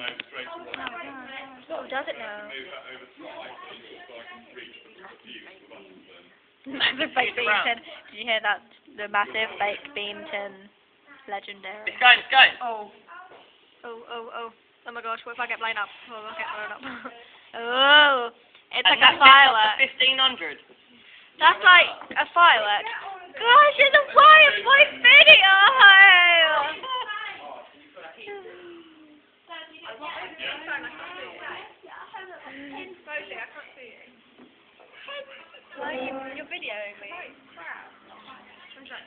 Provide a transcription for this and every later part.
over straight away. Oh, does it now? Move that over slightly so I can reach the view of the button then. Massive baked bean tin. Did you hear that? The massive baked bean tin. Legendary. It's going, it's going. Oh. Oh, oh, oh. Oh my gosh, what if I get blown up? Oh, I'll get blown up. Oh. It's like a firework. 1500. That's like a firework. Gosh, it's a fire of my video! Why are you videoing me?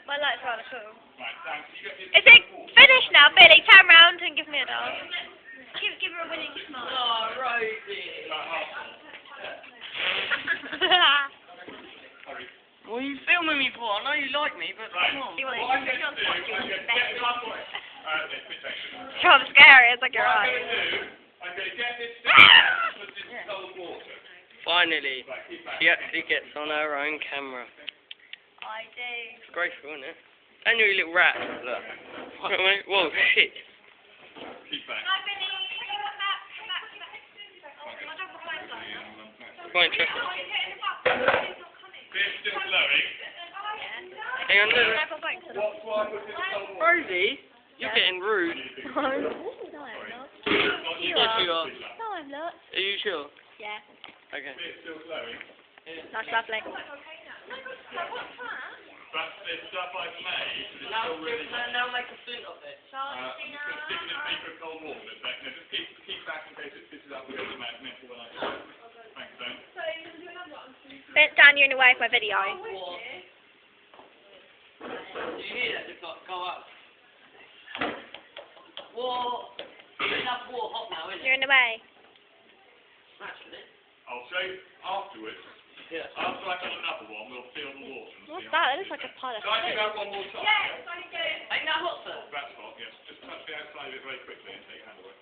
My lights are rather cool. Is it finished now, Billy? Turn round and give me a doll. Give her a winning smile. Oh, Rosie. What are you filming me for? I know you like me, but come on. I'm scary, it's like your eyes. I'm going to get this thing, put this in cold water. Finally, she actually gets on her own camera. I do. It's graceful, isn't it? And you little rat. Look. Whoa, shit. Keep back. Quite interesting. It's still flowing. Hang on, look. What's why was it cold water? Rosie, you're getting rude. No, I'm not. Yes, you are. No, I'm not. Are you sure? Yeah, Okay. It's still flowing. that's lovely. But the stuff I've made is still really hot. Now make a flint of it. I'm just going to stick it in a paper of cold water in a sec. Now just keep back in case it fizzes up with the magnet when I do it. Thanks, Dan. Dan, you're in the way of my video. What? Did you hear that? Just like go up. What? Enough water hot now, isn't it? You're in the way. Actually. I'll show you afterwards. Yeah. After I've done another one, we'll feel the water. What's that? It looks like a pile of Can I do food. that one more time? Ain't that hot, sir? That's hot, yes. Just touch the outside of it very quickly and take your hand away.